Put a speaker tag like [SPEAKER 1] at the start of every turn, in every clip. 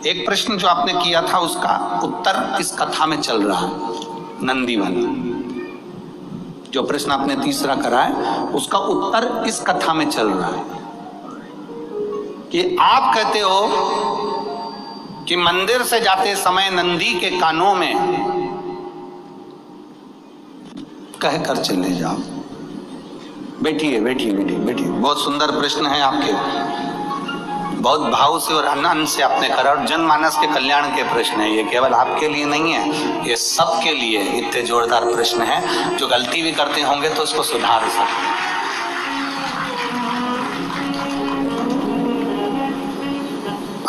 [SPEAKER 1] एक प्रश्न जो आपने किया था उसका उत्तर इस कथा में चल रहा है, नंदी वाला जो प्रश्न आपने तीसरा करा है उसका उत्तर इस कथा में चल रहा है कि आप कहते हो कि मंदिर से जाते समय नंदी के कानों में कहकर चले जाओ। बैठिए बैठिए बैठिए बैठिए। बहुत सुंदर प्रश्न है आपके, बहुत भाव से और आनंद से आपने करा और जनमानस के कल्याण के प्रश्न है ये, केवल आपके लिए नहीं है, ये सबके लिए इतने जोरदार प्रश्न है। जो गलती भी करते होंगे तो उसको सुधार सकते।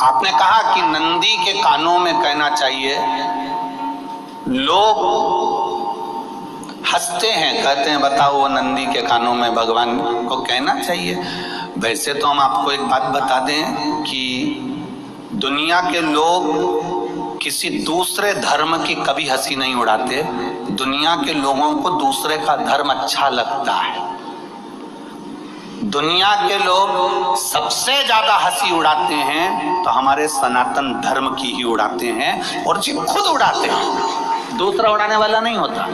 [SPEAKER 1] आपने कहा कि नंदी के कानों में कहना चाहिए। लोग हंसते हैं, कहते हैं बताओ वो नंदी के कानों में भगवान को कहना चाहिए। वैसे तो हम आपको एक बात बता दें कि दुनिया के लोग किसी दूसरे धर्म की कभी हंसी नहीं उड़ाते। दुनिया के लोगों को दूसरे का धर्म अच्छा लगता है। दुनिया के लोग सबसे ज्यादा हंसी उड़ाते हैं तो हमारे सनातन धर्म की ही उड़ाते हैं, और जी खुद उड़ाते हैं, दूसरा उड़ाने वाला नहीं होता।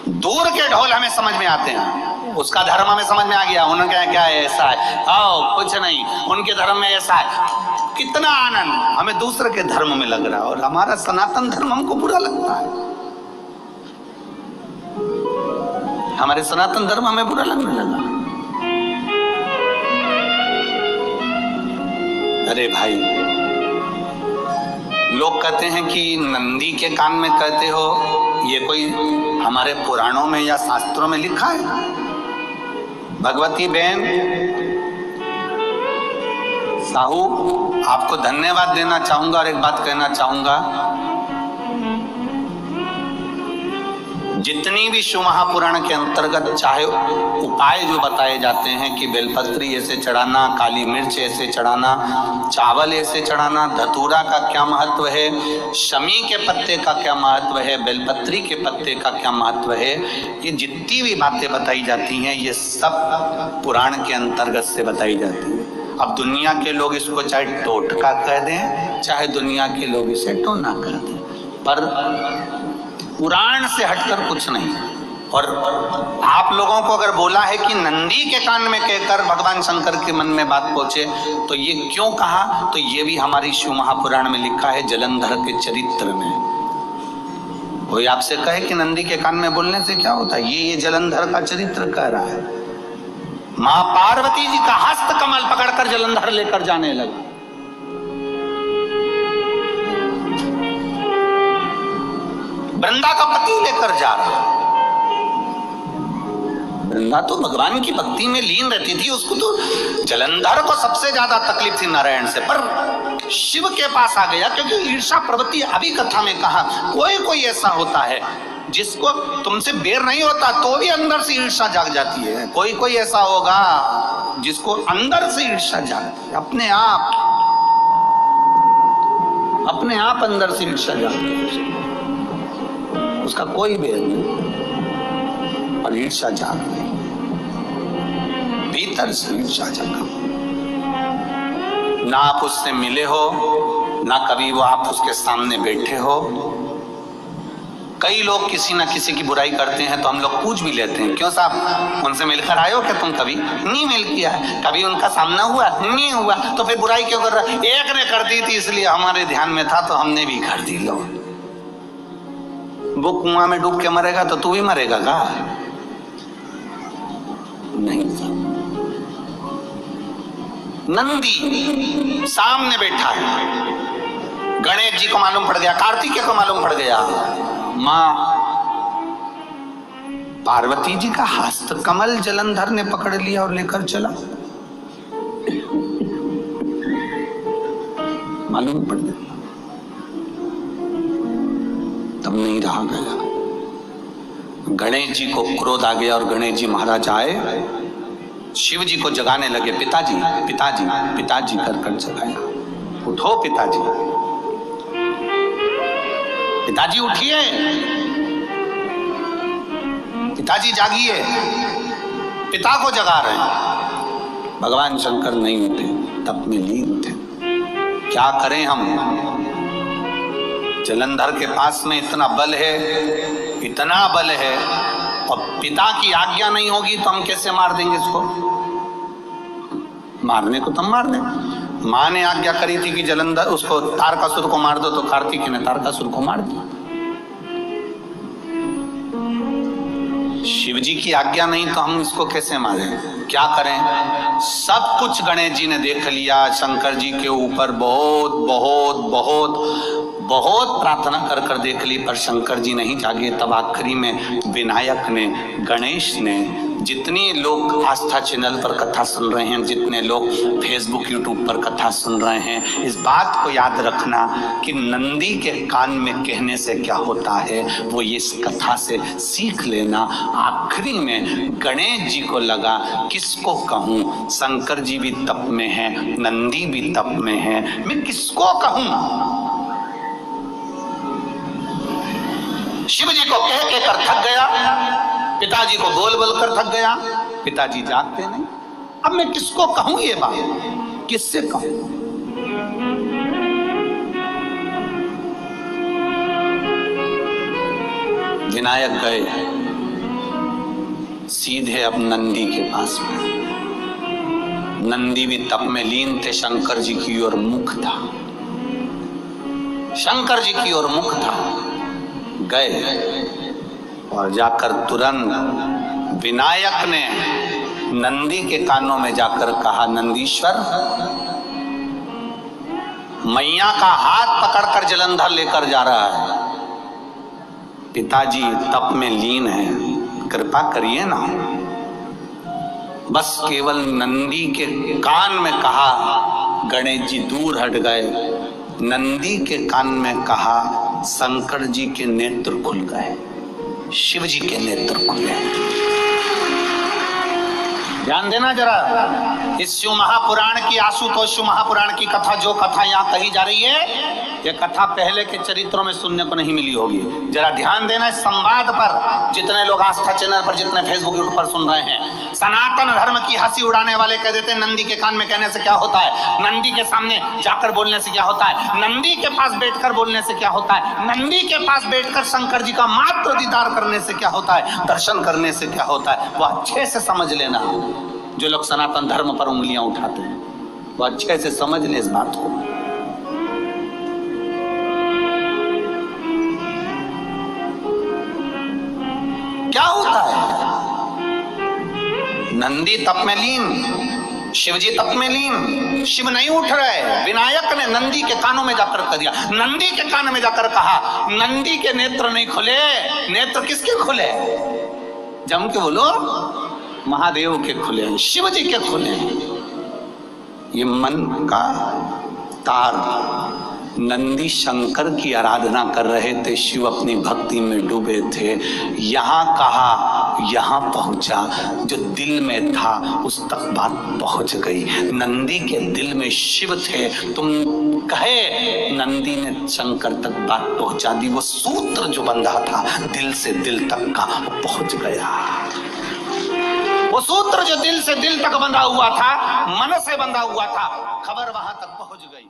[SPEAKER 1] दूर के ढोल हमें समझ में आते हैं, उसका धर्म हमें समझ में आ गया, उन्होंने क्या है ऐसा है, आओ कुछ नहीं उनके धर्म में ऐसा है, कितना आनंद हमें दूसरे के धर्म में लग रहा है, और हमारा सनातन धर्म हमको बुरा लगता है। हमारे सनातन धर्म हमें बुरा लगने लगा। अरे भाई, लोग कहते हैं कि नंदी के कान में कहते हो, ये कोई हमारे पुराणों में या शास्त्रों में लिखा है? भगवती बहन साहू, आपको धन्यवाद देना चाहूंगा और एक बात कहना चाहूंगा। जितनी भी शिव महापुराण के अंतर्गत चाहे उपाय जो बताए जाते हैं कि बेलपत्री ऐसे चढ़ाना, काली मिर्च ऐसे चढ़ाना, चावल ऐसे चढ़ाना, धतूरा का क्या महत्व है, शमी के पत्ते का क्या महत्व है, बेलपत्री के पत्ते का क्या महत्व है, ये जितनी भी बातें बताई जाती हैं ये सब पुराण के अंतर्गत से बताई जाती है। अब दुनिया के लोग इसको चाहे टोटका कह दें, चाहे दुनिया के लोग इसे टोना कह दें, पर पुराण से हटकर कुछ नहीं। और आप लोगों को अगर बोला है कि नंदी के कान में कहकर भगवान शंकर के मन में बात पहुंचे, तो ये क्यों कहा, तो ये भी हमारी शिव महापुराण में लिखा है, जलंधर के चरित्र में। कोई आपसे कहे कि नंदी के कान में बोलने से क्या होता है, ये जलंधर का चरित्र कह रहा है। मां पार्वती जी का हस्त कमल पकड़कर जलंधर लेकर जाने लगा। वृंदा का पति लेकर जा रहा। वृंदा तो भगवान की भक्ति में लीन रहती थी, उसको तो जलंधर को सबसे ज्यादा तकलीफ थी नारायण से, पर शिव के पास आ गया क्योंकि ईर्षा प्रवृत्ति अभी कथा में कहा। कोई ऐसा होता है जिसको तुमसे बेर नहीं होता तो भी अंदर से ईर्षा जाग जाती है। कोई ऐसा होगा जिसको अंदर से ईर्षा जागती है, अपने आप अंदर से ईर्षा जागती है, उसका कोई भेद नहीं, और ईर्षा जाग गई, भीतर से ईर्षा जागा। ना आप उससे मिले हो, ना कभी वो आप उसके सामने बैठे हो। कई लोग किसी ना किसी की बुराई करते हैं तो हम लोग पूछ भी लेते हैं, क्यों साहब उनसे मिलकर आए हो क्या तुम? कभी नहीं मिल किया है, कभी उनका सामना हुआ नहीं हुआ, तो फिर बुराई क्यों कर रहा? एक ने कर दी थी इसलिए हमारे ध्यान में था तो हमने भी कर दी। लो, वो कुआं में डूब के मरेगा तो तू भी मरेगा का? नहीं। नंदी सामने बैठा है, गणेश जी को मालूम पड़ गया, कार्तिकेय को मालूम पड़ गया, मां पार्वती जी का हस्त कमल जलंधर ने पकड़ लिया और लेकर चला। मालूम पड़ गया, तब नहीं रहा गया। गणेश जी को क्रोध आ गया और गणेश जी महाराज आए, शिव जी को जगाने लगे। पिताजी पिताजी पिताजी कर जगाया, उठो पिताजी, पिताजी उठिए, पिताजी जागिए, पिता को जगा रहे हैं। भगवान शंकर नहीं उठे, तप में लीन थे। क्या करें हम? जलंधर के पास में इतना बल है, इतना बल है, और पिता की आज्ञा नहीं होगी तो हम कैसे मार देंगे इसको? मारने को तो हम मार दें। माँ ने आज्ञा करी थी कि जलंधर उसको तारकासुर को मार दो, तो कार्तिक ने तारकासुर को मार दिया। शिव जी की आज्ञा नहीं तो हम इसको कैसे मारें? क्या करें? सब कुछ गणेश जी ने देख लिया, शंकर जी के ऊपर बहुत बहुत बहुत बहुत प्रार्थना कर कर देख ली, पर शंकर जी नहीं जागे। तब आखिरी में विनायक ने, गणेश ने, जितने लोग आस्था चैनल पर कथा सुन रहे हैं, जितने लोग फेसबुक यूट्यूब पर कथा सुन रहे हैं, इस बात को याद रखना कि नंदी के कान में कहने से क्या होता है वो ये इस कथा से सीख लेना। आखिरी में गणेश जी को लगा किसको कहूँ, शंकर जी भी तप में है, नंदी भी तप में है, मैं किसको कहूँ? शिव जी को कह के कर थक गया, पिताजी को बोल बोल कर थक गया, पिताजी जागते नहीं। अब मैं किसको कहूं ये बात, किससे कहूं? विनायक गए सीधे अब नंदी के पास में। नंदी भी तप में लीन थे, शंकर जी की ओर मुख था, शंकर जी की ओर मुख था। गए और जाकर तुरंत विनायक ने नंदी के कानों में जाकर कहा, नंदीश्वर, मैया का हाथ पकड़कर जलंधर लेकर जा रहा है, पिताजी तप में लीन है, कृपा करिए ना। बस केवल नंदी के कान में कहा, गणेश जी दूर हट गए। नंदी के कान में कहा, शंकर जी के नेत्र खुल गए, शिव जी के नेत्र खुले। ध्यान देना जरा, इस शिव महापुराण की, आशुतोष शिव महापुराण की कथा, जो कथा यहाँ कही जा रही है, ये कथा पहले के चरित्रों में सुनने को नहीं मिली होगी। जरा ध्यान देना इस संवाद पर, जितने लोग आस्था चैनल पर, जितने फेसबुक यूट्यूब पर सुन रहे हैं। सनातन धर्म की हंसी उड़ाने वाले कह देते हैं नंदी के कान में कहने से क्या होता है, नंदी के सामने जाकर बोलने से क्या होता है, नंदी के पास बैठकर बोलने से क्या होता है, नंदी के पास बैठकर शंकर जी का मात्र दीदार करने से क्या होता है, दर्शन करने से क्या होता है। वो अच्छे से समझ लेना, जो लोग सनातन धर्म पर उंगलियां उठाते हैं वो अच्छे से समझ ले इस बात को। क्या होता है? नंदी तप में लीन, शिवजी तप में लीन, शिव नहीं उठ रहे। विनायक ने नंदी के कानों में जाकर कह दिया, नंदी के कान में जाकर कहा, नंदी के नेत्र नहीं खुले। नेत्र किसके खुले? जम के बोलो, महादेव के खुले, शिव जी के खुले। ये मन का तार, नंदी शंकर की आराधना कर रहे थे, शिव अपनी भक्ति में डूबे थे। यहाँ कहा, यहाँ पहुंचा, जो दिल में था उस तक बात पहुंच गई। नंदी के दिल में शिव थे, तुम कहे नंदी ने शंकर तक बात पहुंचा दी। वो सूत्र जो बंधा था दिल से दिल तक का, वो पहुंच गया। वो सूत्र जो दिल से दिल तक बंधा हुआ था, मन से बंधा हुआ था, खबर वहां तक पहुंच गई।